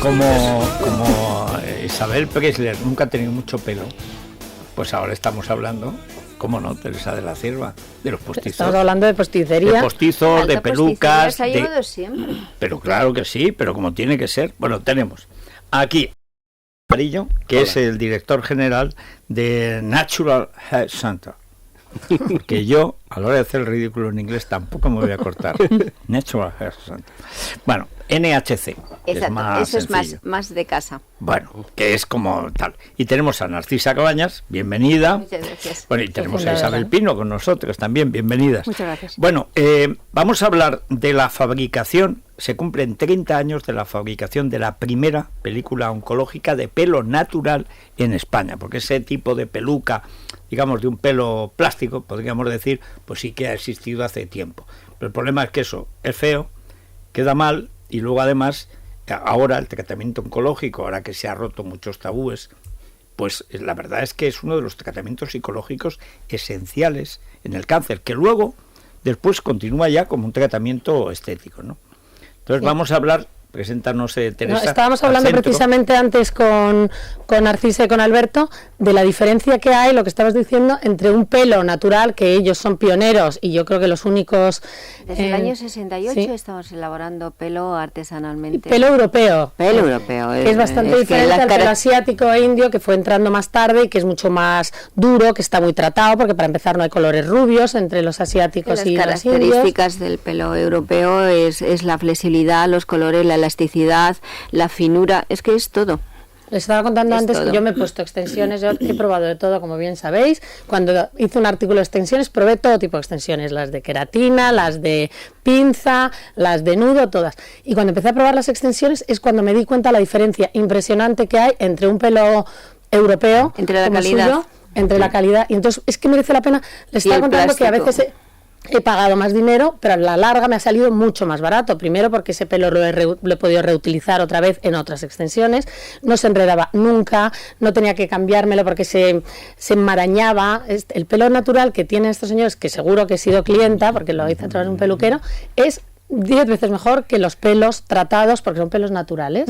como Isabel Preisler nunca ha tenido mucho pelo, pues ahora estamos hablando, ¿cómo no? Teresa de la Cierva, de los postizos. Estamos hablando de posticería. De postizos, de pelucas. Se ha llevado siempre. Pero claro que sí, pero como tiene que ser. Bueno, tenemos aquí Amarillo, que es el director general de Natural Hair Center. Porque yo, a la hora de hacer el ridículo en inglés, tampoco me voy a cortar. Natural Hair Center. Bueno, NHC. Exacto, eso es más de casa. Bueno, que es como tal. Y tenemos a Narcisa Cabañas, bienvenida. Muchas gracias. Bueno, y tenemos a Isabel Pino con nosotros también, bienvenidas. Muchas gracias. Bueno, vamos a hablar de la fabricación. Se cumplen 30 años de la fabricación de la primera película oncológica de pelo natural en España, porque ese tipo de peluca, digamos, de un pelo plástico, podríamos decir, pues sí que ha existido hace tiempo. Pero el problema es que eso es feo, queda mal, y luego además, ahora el tratamiento oncológico, ahora que se ha roto muchos tabúes, pues la verdad es que es uno de los tratamientos psicológicos esenciales en el cáncer, que luego, después continúa ya como un tratamiento estético, ¿no? Entonces vamos a hablar, preséntanos Teresa. No, estábamos hablando precisamente antes con Narcisa y con Alberto de la diferencia que hay, lo que estabas diciendo, entre un pelo natural, que ellos son pioneros y yo creo que los únicos... Desde el año 68 sí, estamos elaborando pelo artesanalmente. Pelo europeo. Pelo europeo. Que es bastante diferente al pelo asiático e indio, que fue entrando más tarde y que es mucho más duro, que está muy tratado, porque para empezar no hay colores rubios entre los asiáticos y los indios. Las características del pelo europeo es la flexibilidad, los colores, la elasticidad, la finura, es que es todo. Les estaba contando antes que yo me he puesto extensiones, yo he probado de todo, como bien sabéis. Cuando hice un artículo de extensiones, probé todo tipo de extensiones, las de queratina, las de pinza, las de nudo, todas. Y cuando empecé a probar las extensiones es cuando me di cuenta la diferencia impresionante que hay entre un pelo europeo, entre la calidad, suyo, entre la calidad. Y entonces es que merece la pena. Les estaba contando que a veces he pagado más dinero, pero a la larga me ha salido mucho más barato. Primero porque ese pelo lo he podido reutilizar otra vez en otras extensiones, no se enredaba nunca, no tenía que cambiármelo porque se enmarañaba. El pelo natural que tienen estos señores, que seguro que he sido clienta, porque lo hice a través de un peluquero, es 10 veces mejor que los pelos tratados, porque son pelos naturales.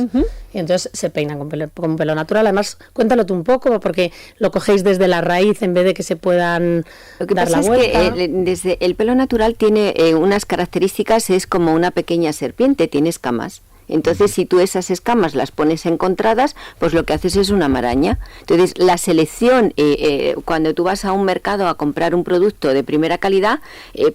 Y entonces se peinan con pelo natural. Además, cuéntalo tú un poco, porque lo cogéis desde la raíz en vez de que se puedan dar la vuelta. Es que desde el pelo natural tiene unas características, es como una pequeña serpiente, tiene escamas. Entonces, si tú esas escamas las pones encontradas, pues lo que haces es una maraña. Entonces, la selección, cuando tú vas a un mercado a comprar un producto de primera calidad,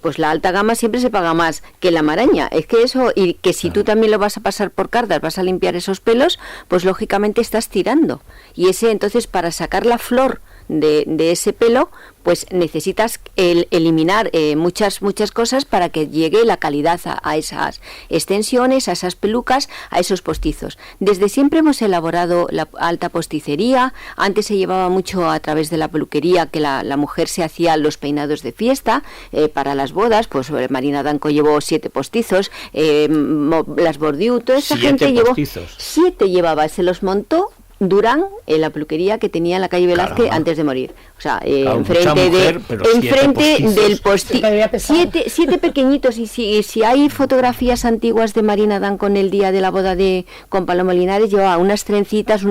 pues la alta gama siempre se paga más que la maraña. Es que eso, y que si tú también lo vas a pasar por cardas, vas a limpiar esos pelos, pues lógicamente estás tirando. Y entonces, para sacar la flor de ese pelo, pues necesitas eliminar muchas cosas para que llegue la calidad a esas extensiones, a esas pelucas, a esos postizos. Desde siempre hemos elaborado la alta posticería. Antes se llevaba mucho a través de la peluquería, que la mujer se hacía los peinados de fiesta para las bodas. Pues Marina Danco llevó 7 postizos, las Bordiú, toda esa gente llevó 7, se los montó Durán, en la peluquería que tenía en la calle Velázquez antes de morir. O sea, enfrente del postizo. 7 pequeñitos. Y si hay fotografías antiguas de Marina Dan con el día de la boda con Paloma Linares, llevaba unas trencitas,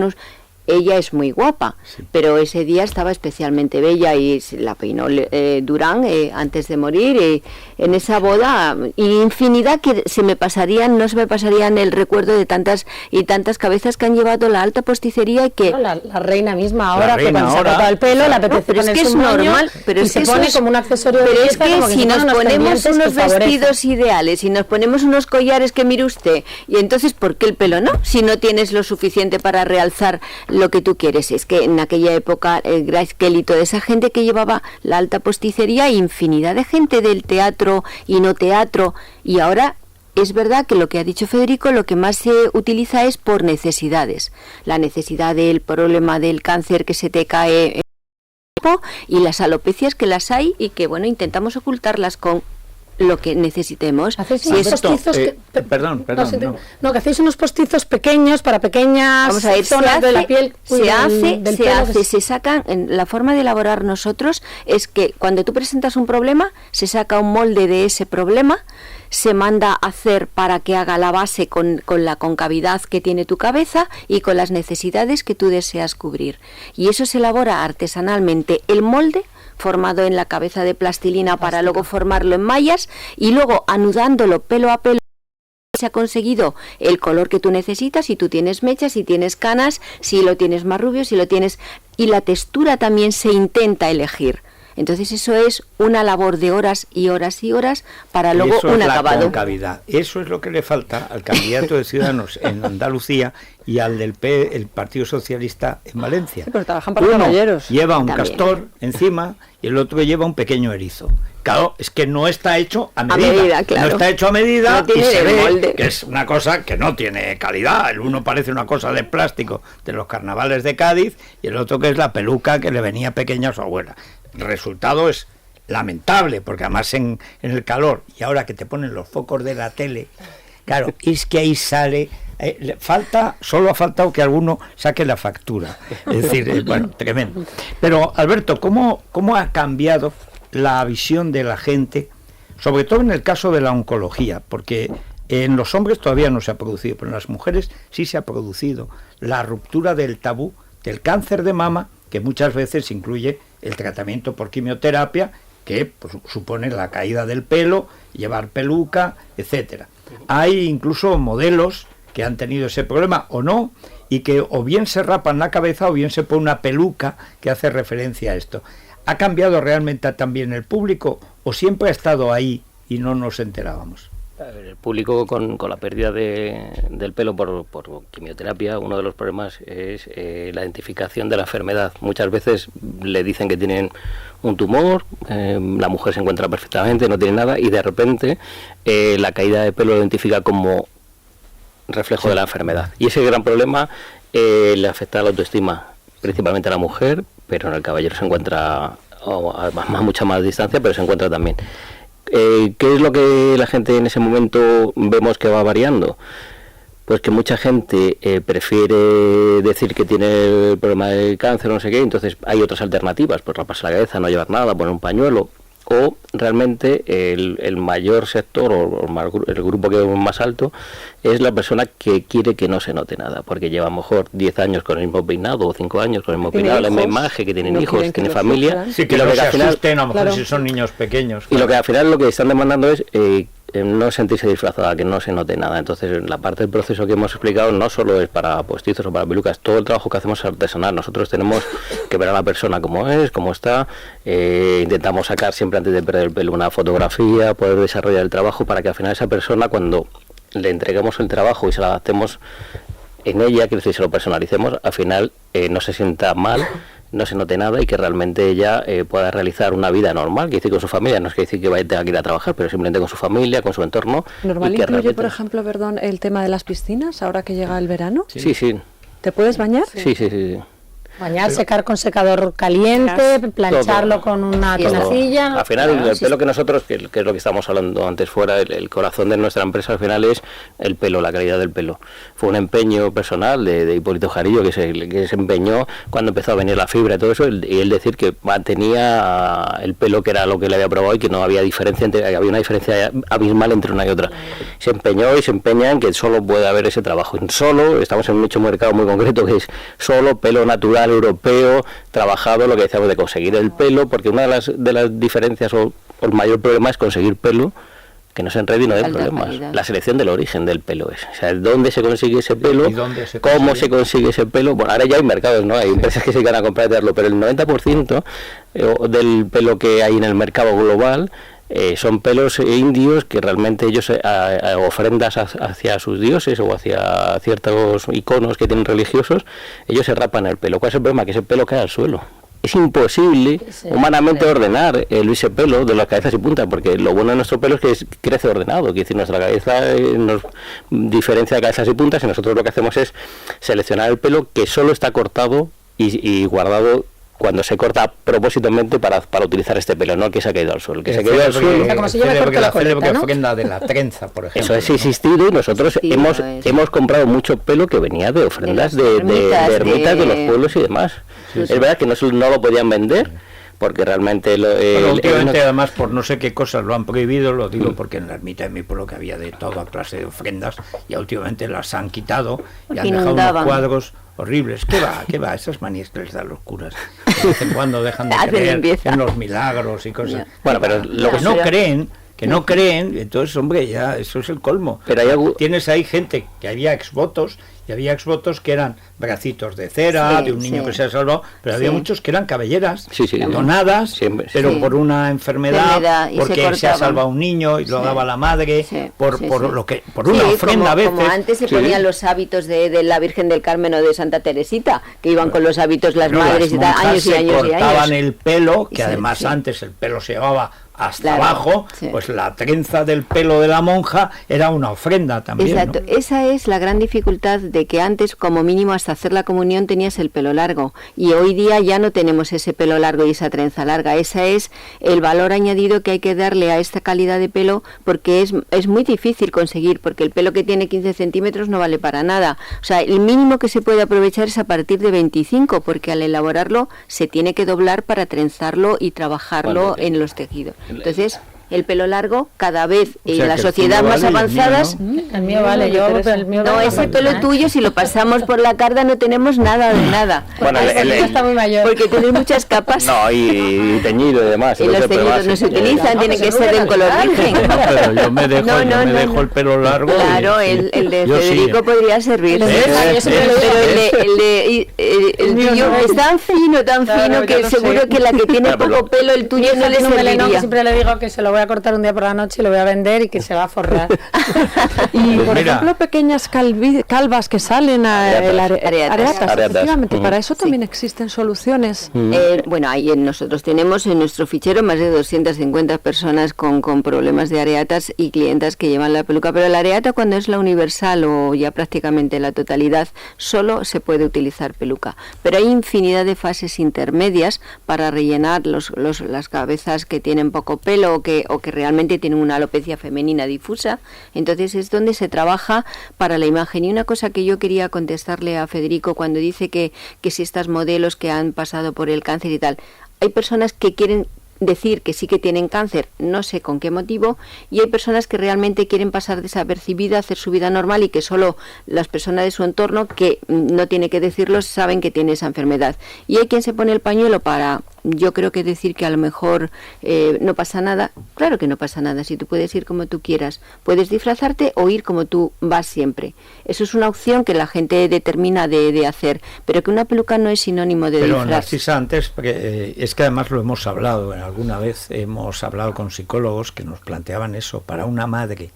Ella es muy guapa, pero ese día estaba especialmente bella y la peinó Durán antes de morir. En esa boda, infinidad que no se me pasarían el recuerdo de tantas cabezas que han llevado la alta posticería y que... La reina misma ahora, que cuando se ha cortado el pelo, le apetece pero es que es normal, pero y se pone como un accesorio de belleza. Pero es que si nos ponemos unos vestidos ideales, si nos ponemos unos collares que mire usted, y entonces ¿por qué el pelo no? Si no tienes lo suficiente para realzar lo que tú quieres. Es que en aquella época Grace Kelly, toda esa gente que llevaba la alta posticería, infinidad de gente del teatro y no teatro, y ahora es verdad que lo que ha dicho Federico, lo que más se utiliza es por necesidades. La necesidad del problema del cáncer que se te cae y las alopecias que las hay y que bueno, intentamos ocultarlas con lo que necesitemos. ¿Hacéis unos postizos que hacéis unos postizos pequeños para pequeñas zonas de la piel? Se sacan, la forma de elaborar nosotros es que cuando tú presentas un problema, se saca un molde de ese problema, se manda a hacer para que haga la base con la concavidad que tiene tu cabeza y con las necesidades que tú deseas cubrir. Y eso se elabora artesanalmente el molde formado en la cabeza de plastilina para luego formarlo en mallas y luego anudándolo pelo a pelo. Se ha conseguido el color que tú necesitas, si tú tienes mechas, si tienes canas, si lo tienes más rubio, si lo tienes... Y la textura también se intenta elegir. Entonces eso es una labor de horas y horas y horas para luego un acabado. Concavidad. Eso es lo que le falta al candidato de Ciudadanos en Andalucía y al del el Partido Socialista en Valencia. Sí, pero trabajan para caballeros. Lleva un castor encima y el otro lleva un pequeño erizo. Claro, es que no está hecho a medida. Claro. No está hecho a medida no y se ve molde. que es una cosa que no tiene calidad. El uno parece una cosa de plástico de los carnavales de Cádiz y el otro que es la peluca que le venía pequeña a su abuela. El resultado es lamentable, porque además en el calor, y ahora que te ponen los focos de la tele, claro, es que ahí sale... solo ha faltado que alguno saque la factura. Es decir, bueno, tremendo. Pero, Alberto, ¿cómo ha cambiado la visión de la gente, sobre todo en el caso de la oncología? Porque en los hombres todavía no se ha producido, pero en las mujeres sí se ha producido la ruptura del tabú del cáncer de mama, que muchas veces incluye el tratamiento por quimioterapia, que pues, supone la caída del pelo, llevar peluca, etcétera. Hay incluso modelos que han tenido ese problema o no, y que o bien se rapan la cabeza o bien se pone una peluca que hace referencia a esto. ¿Ha cambiado realmente también el público o siempre ha estado ahí y no nos enterábamos? El público con la pérdida del pelo por quimioterapia, uno de los problemas es la identificación de la enfermedad. Muchas veces le dicen que tienen un tumor, la mujer se encuentra perfectamente, no tiene nada, y de repente la caída de pelo lo identifica como reflejo de la enfermedad. Y ese gran problema le afecta a la autoestima, principalmente a la mujer, pero en el caballero se encuentra a mucha más distancia, pero se encuentra también. ¿Qué es lo que la gente en ese momento vemos que va variando? Pues que mucha gente prefiere decir que tiene el problema del cáncer o no sé qué, entonces hay otras alternativas, pues raparse la cabeza, no llevar nada, poner un pañuelo, o realmente el mayor sector o el grupo que es más alto es la persona que quiere que no se note nada, porque lleva a lo mejor 10 años con el mismo peinado o 5 años con el mismo peinado, la misma imagen, que tienen hijos, tienen familia. Sí, que y lo no que se al final, asusten, a lo mejor si son niños pequeños. Y lo que al final lo que están demandando es no sentirse disfrazada, que no se note nada. Entonces la parte del proceso que hemos explicado no solo es para postizos o para pelucas, todo el trabajo que hacemos es artesanal. Nosotros tenemos que ver a la persona cómo es, cómo está, intentamos sacar siempre antes de perder el pelo una fotografía, poder desarrollar el trabajo para que al final esa persona, cuando le entreguemos el trabajo y se lo adaptemos en ella, que es decir, se lo personalicemos, al final no se sienta mal, no se note nada y que realmente ella pueda realizar una vida normal, que decir con su familia, no es que decir que tenga que ir a trabajar, pero simplemente con su familia, con su entorno. ¿Normal incluye, por ejemplo, el tema de las piscinas, ahora que llega el verano? Sí, sí. ¿Te puedes bañar? Sí. Bañar, secar con secador caliente, plancharlo con una tenacilla. Al final, el pelo que nosotros, que es lo que estábamos hablando antes fuera, el corazón de nuestra empresa al final es el pelo, la calidad del pelo. Fue un empeño personal de Hipólito Jarillo que se empeñó cuando empezó a venir la fibra y todo eso, y él decir que mantenía el pelo, que era lo que le había probado, y que no había diferencia, había una diferencia abismal entre una y otra. Se empeñó y se empeña en que solo puede haber ese trabajo. Solo, estamos en un nicho de mercado muy concreto, que es solo pelo natural europeo trabajado, lo que decíamos de conseguir el pelo, porque una de las diferencias o el mayor problema es conseguir pelo que no se enrede y no dé problemas. La selección del origen del pelo es, o sea, dónde se consigue ese pelo, cómo se consigue ese pelo. Bueno, ahora ya hay mercados, ¿no? Hay empresas que se van a comprar y darlo, pero el 90% del pelo que hay en el mercado global son pelos indios que realmente ellos ofrendas hacia sus dioses o hacia ciertos iconos que tienen religiosos, ellos se rapan el pelo. ¿Cuál es el problema? Que ese pelo cae al suelo. Es imposible humanamente ordenar ese pelo de las cabezas y puntas, porque lo bueno de nuestro pelo es que crece ordenado, es decir, nuestra cabeza nos diferencia de cabezas y puntas, y nosotros lo que hacemos es seleccionar el pelo que solo está cortado y guardado cuando se corta a propósitamente para utilizar este pelo, no el que se ha caído al suelo. El que se ha caído al suelo, como si yo me corto la coleta, ¿no? ofrenda de la trenza, por ejemplo. Eso es existido, y nosotros hemos comprado mucho pelo que venía de ofrendas de ermitas de los pueblos y demás. Sí. Es verdad que no lo podían vender, porque realmente pero últimamente además por no sé qué cosas lo han prohibido, lo digo porque en la ermita de mi pueblo que había de toda clase de ofrendas, ya últimamente las han quitado y han dejado unos cuadros horribles. ¿Qué va? Esas manías que les dan los curas. De vez en cuando dejan de creer en los milagros y cosas. Bueno, pero lo que no creen, entonces, hombre, ya eso es el colmo. Pero tienes ahí gente que había exvotos, y había exvotos que eran bracitos de cera, de un niño que se ha salvado, pero había muchos que eran cabelleras donadas, pero por una enfermedad, porque se ha salvado un niño y lo daba la madre, por una ofrenda a veces. Como antes se ponían los hábitos de la Virgen del Carmen o de Santa Teresita, que iban con los hábitos las madres y tal, años y años y años. Cortaban el pelo, que además antes el pelo se llevaba hasta abajo, pues la trenza del pelo de la monja era una ofrenda también. Exacto, ¿no? Esa es la gran dificultad de que antes, como mínimo, hasta hacer la comunión tenías el pelo largo, y hoy día ya no tenemos ese pelo largo y esa trenza larga. Ese es el valor añadido que hay que darle a esta calidad de pelo, porque es muy difícil conseguir, porque el pelo que tiene 15 centímetros no vale para nada. O sea, el mínimo que se puede aprovechar es a partir de 25, porque al elaborarlo se tiene que doblar para trenzarlo y trabajarlo en los tejidos. Entonces, el pelo largo cada vez en las sociedades más avanzadas. El mío vale, no, ese pelo tuyo, si lo pasamos por la carda no tenemos nada de nada. Bueno, está muy mayor. Porque tienes muchas capas. No, y teñido y demás. Y los teñidos no se utilizan, tiene que ser de un color virgen. Pero yo me dejo el pelo largo. Claro, el de Federico podría servir. Pero el tuyo es tan fino que seguro que la que tiene poco pelo, el tuyo no le serviría. Siempre le digo que se lo voy a cortar un día por la noche y lo voy a vender y que se va a forrar. Y por ejemplo, pequeñas calvas que salen areatas. Efectivamente, para eso también existen soluciones. Bueno, ahí nosotros tenemos en nuestro fichero más de 250 personas con problemas de areatas y clientas que llevan la peluca, pero la areata, cuando es la universal o ya prácticamente la totalidad, solo se puede utilizar peluca, pero hay infinidad de fases intermedias para rellenar las cabezas que tienen poco pelo o que realmente tienen una alopecia femenina difusa. Entonces es donde se trabaja para la imagen. Y una cosa que yo quería contestarle a Federico cuando dice que si estas modelos que han pasado por el cáncer y tal, hay personas que quieren decir que sí que tienen cáncer, no sé con qué motivo, y hay personas que realmente quieren pasar desapercibida, hacer su vida normal, y que solo las personas de su entorno, que no tiene que decirlo, saben que tiene esa enfermedad. Y hay quien se pone el pañuelo para, yo creo que decir que a lo mejor no pasa nada. Claro que no pasa nada, si tú puedes ir como tú quieras, puedes disfrazarte o ir como tú vas siempre. Eso es una opción que la gente determina de hacer, pero que una peluca no es sinónimo de disfraz. Pero Narcisa, antes, porque es que además lo hemos hablado, alguna vez hemos hablado con psicólogos que nos planteaban eso, para una madre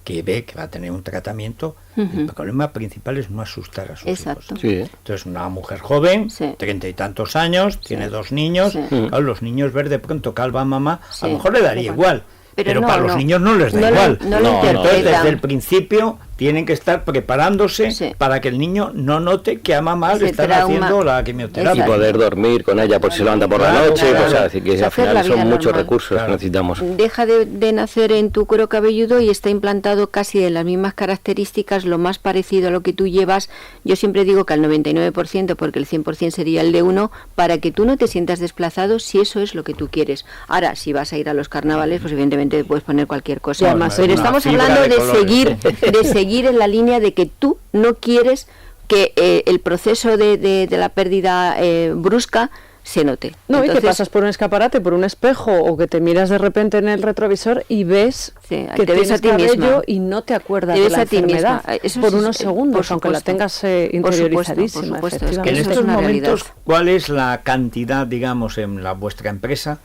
que ve que va a tener un tratamiento, el problema principal es no asustar a sus hijos. Entonces, una mujer joven, 30 y tantos años, tiene 2 niños, claro, los niños ver de pronto calva mamá, a lo mejor le daría igual, pero para los niños no les da igual. Entonces, desde el principio tienen que estar preparándose para que el niño no note que a mamá le están haciendo la quimioterapia. Y poder dormir con ella por si se levanta por la noche, pues, decir que al final son muchos recursos que necesitamos. Deja de nacer en tu cuero cabelludo y está implantado casi en las mismas características, lo más parecido a lo que tú llevas. Yo siempre digo que al 99%, porque el 100% sería el de uno, para que tú no te sientas desplazado si eso es lo que tú quieres. Ahora, si vas a ir a los carnavales, pues evidentemente puedes poner cualquier cosa. Pero estamos hablando de seguir en la línea de que tú no quieres que el proceso de la pérdida brusca se note. No, entonces, y que pasas por un escaparate, por un espejo, o que te miras de repente en el retrovisor y ves que te ves a ti misma y no te acuerdas de la enfermedad por unos segundos, aunque la tengas interiorizadísima. Por supuesto. En estos momentos, ¿cuál es la cantidad, digamos, en vuestra empresa,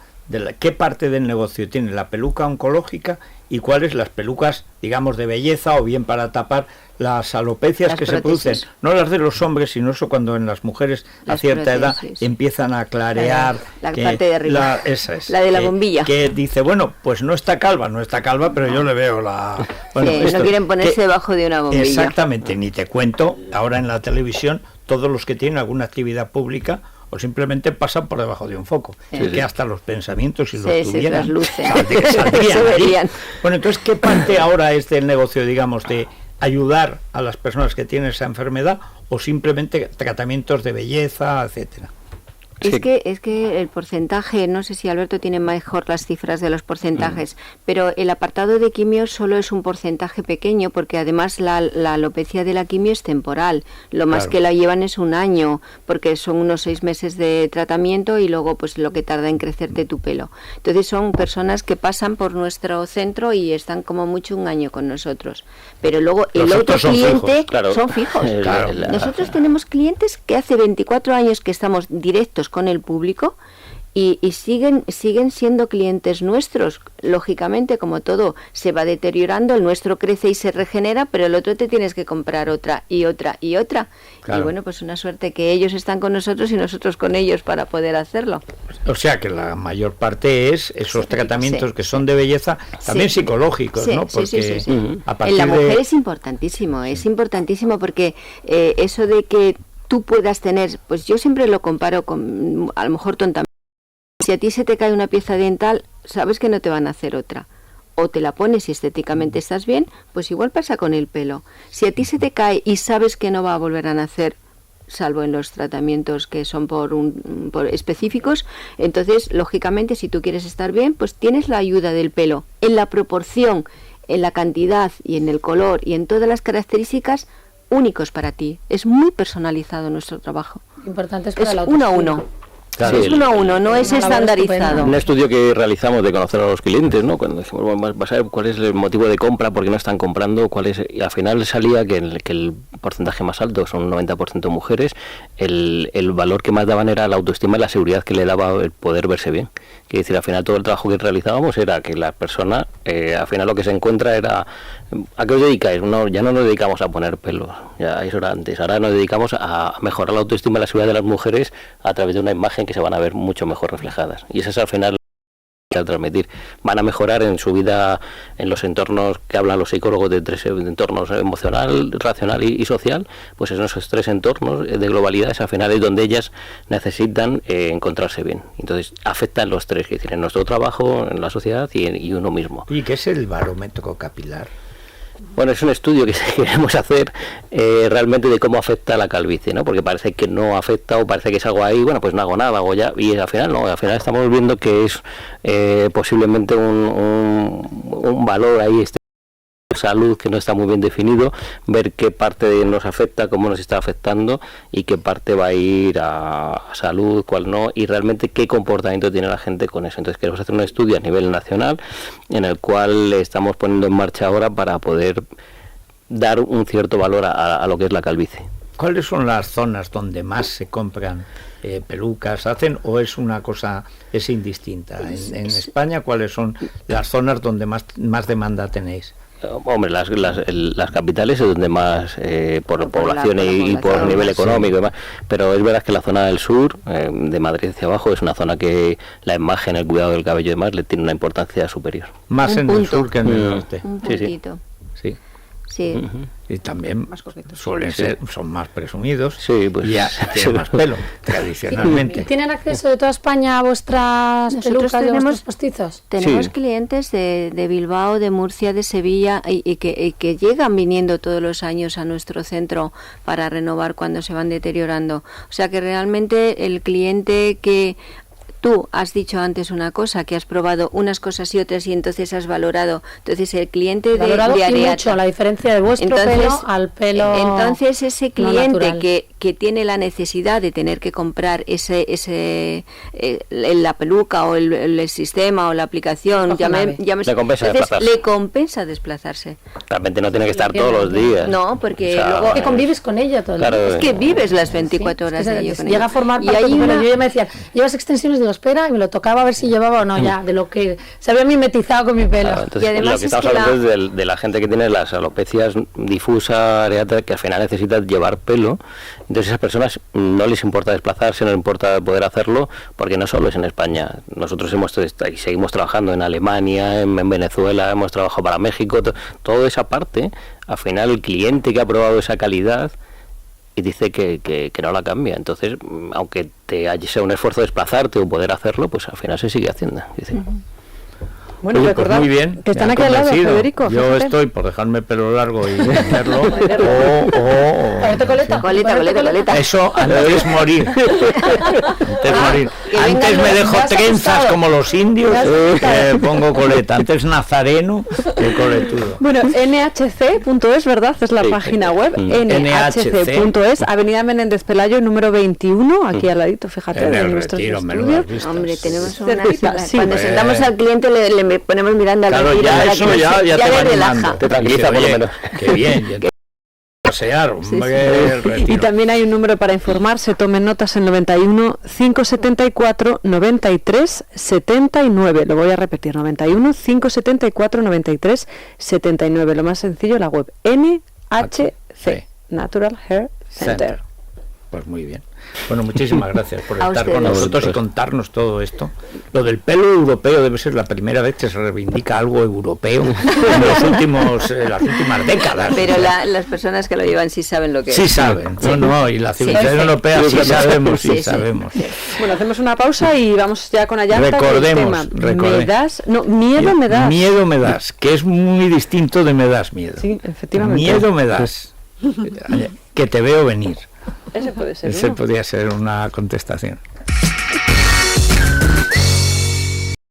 qué parte del negocio tiene la peluca oncológica y cuáles las pelucas, digamos, de belleza, o bien para tapar las alopecias que se producen, no las de los hombres, sino eso cuando en las mujeres a cierta edad empiezan a clarear, la parte de arriba, esa es, la de la bombilla, que dice, bueno, pues no está calva, pero yo le veo la... Bueno, no quieren ponerse debajo de una bombilla. Exactamente, ni te cuento, ahora en la televisión, todos los que tienen alguna actividad pública o simplemente pasan por debajo de un foco, que hasta los pensamientos, si los tuvieran, saldrían. Bueno, entonces, ¿qué parte ahora es del negocio, digamos, de ayudar a las personas que tienen esa enfermedad, o simplemente tratamientos de belleza, etcétera? Es que el porcentaje, no sé si Alberto tiene mejor las cifras de los porcentajes, pero el apartado de quimio solo es un porcentaje pequeño, porque además la alopecia de la quimio es temporal. Lo más que la llevan es un año, porque son unos 6 meses de tratamiento y luego pues lo que tarda en crecerte tu pelo. Entonces son personas que pasan por nuestro centro y están como mucho un año con nosotros. Pero luego el otro cliente son fijos. Nosotros tenemos clientes que hace 24 años que estamos directos con el público y siguen siendo clientes nuestros. Lógicamente, como todo se va deteriorando, el nuestro crece y se regenera, pero el otro te tienes que comprar otra y otra y otra. Y bueno, pues una suerte que ellos están con nosotros y nosotros con ellos para poder hacerlo. O sea que la mayor parte es esos tratamientos que son de belleza, también psicológicos, ¿no? Porque a partir en la mujer es importantísimo porque eso de que tú puedas tener, pues yo siempre lo comparo con, a lo mejor tontamente, si a ti se te cae una pieza dental, sabes que no te van a hacer otra, o te la pones y estéticamente estás bien, pues igual pasa con el pelo. Si a ti se te cae y sabes que no va a volver a nacer, salvo en los tratamientos que son por específicos, entonces lógicamente si tú quieres estar bien, pues tienes la ayuda del pelo, en la proporción, en la cantidad y en el color y en todas las características únicos para ti. Es muy personalizado nuestro trabajo. Importante es para uno a uno. Claro, es 1 a 1, no es estandarizado. Un estudio que realizamos de conocer a los clientes, ¿no? Cuando decimos, bueno, vas a ver cuál es el motivo de compra, por qué no están comprando, y al final salía que el porcentaje más alto, son un 90% mujeres, el valor que más daban era la autoestima y la seguridad que le daba el poder verse bien. Quiere decir, al final todo el trabajo que realizábamos era que la persona, al final lo que se encuentra era, ¿a qué os dedicáis? Ya no nos dedicamos a poner pelos, ya eso era antes, ahora nos dedicamos a mejorar la autoestima y la seguridad de las mujeres a través de una imagen que se van a ver mucho mejor reflejadas. Y eso es al final que transmitir. Van a mejorar en su vida en los entornos que hablan los psicólogos de 3 entornos: emocional, racional y social. Pues en esos 3 entornos de globalidades al final es donde ellas necesitan encontrarse bien. Entonces afectan los 3, que decir, en nuestro trabajo, en la sociedad y uno mismo. ¿Y qué es el barómetro capilar? Bueno, es un estudio que queremos hacer realmente de cómo afecta la calvicie, ¿no? Porque parece que no afecta o parece que es algo ahí, bueno, pues no hago nada, hago ya, y al final no, al final estamos viendo que es posiblemente un valor ahí, salud que no está muy bien definido, ver qué parte nos afecta, cómo nos está afectando y qué parte va a ir a salud, cuál no, y realmente qué comportamiento tiene la gente con eso. Entonces queremos hacer un estudio a nivel nacional en el cual estamos poniendo en marcha ahora para poder dar un cierto valor a lo que es la calvicie. ¿Cuáles son las zonas donde más se compran pelucas, hacen, o es una cosa, es indistinta? En España, ¿cuáles son las zonas donde más demanda tenéis? Hombre, las capitales es donde más, por población y por nivel económico y demás, pero es verdad que la zona del sur, de Madrid hacia abajo, es una zona que la imagen, el cuidado del cabello y demás le tiene una importancia superior. Más en el sur que en el norte. Un puntito. Sí. Sí. Y también son más presumidos, sí, pues, y tienen más pelo, tradicionalmente. ¿Tienen acceso de toda España a vuestras pelucas y a vuestros postizos? Tenemos clientes de Bilbao, de Murcia, de Sevilla, y que llegan viniendo todos los años a nuestro centro para renovar cuando se van deteriorando. O sea que realmente el cliente que... Tú has dicho antes una cosa, que has probado unas cosas y otras y entonces has valorado. Entonces el cliente de mucho la diferencia de vuestro pelo al pelo. Entonces ese cliente que tiene la necesidad de tener que comprar la peluca o el sistema o la aplicación, le compensa desplazarse. Realmente no tiene que estar todos los días. No, porque luego que convives con ella todo el día. Es que vives las 24 horas de ello con llega ella. A formar parte, pero yo me decía, ¿llevas extensiones? Digo, espera, y me lo tocaba a ver si llevaba o no, ya, de lo que se había mimetizado con mi pelo. Claro, entonces, y además lo que estamos hablando es de la gente que tiene las alopecias difusas, areata, que al final necesita llevar pelo. Entonces a esas personas no les importa desplazarse, no les importa poder hacerlo, porque no solo es en España. Nosotros y seguimos trabajando en Alemania, en Venezuela, hemos trabajado para México, toda esa parte. Al final el cliente que ha probado esa calidad y dice que no la cambia. Entonces, aunque sea un esfuerzo desplazarte o poder hacerlo, pues al final se sigue haciendo. Bueno, oye, pues muy bien, que están aquí al lado, Federico. Yo fíjate. estoy por dejarme el pelo largo y hacerlo. coleta. Eso antes de morir. Antes me dejo trenzas como los indios, pongo coleta. Antes nazareno que coletudo. Bueno, nhc.es, ¿verdad? Es la página web. nhc.es, Avenida Menéndez Pelayo, número 21, aquí al ladito, fíjate, de nuestros estudios. Hombre, tenemos una sí, cuando sentamos al cliente le ponemos mirando al retiro para eso que ya le relaja. Te tranquiliza por lo menos. Qué bien. Pasear, y también hay un número para informarse, tomen notas, el 91 574 93 79. Lo voy a repetir, 91 574 93 79. Lo más sencillo, la web NHC, Natural Hair Center. Pues muy bien. Bueno, muchísimas gracias por estar con nosotros y contarnos todo esto. Lo del pelo europeo debe ser la primera vez que se reivindica algo europeo en las últimas décadas. Pero las personas que lo llevan sí saben lo que es. Sí saben, y la civilización europea sí sabemos, sabemos. Bueno, hacemos una pausa y vamos ya con Ayanta. Recordemos. Miedo me das. Miedo me das, que es muy distinto de me das miedo. Sí, efectivamente. Miedo me das, que te veo venir. Ese puede ser. Ese podría ser una contestación.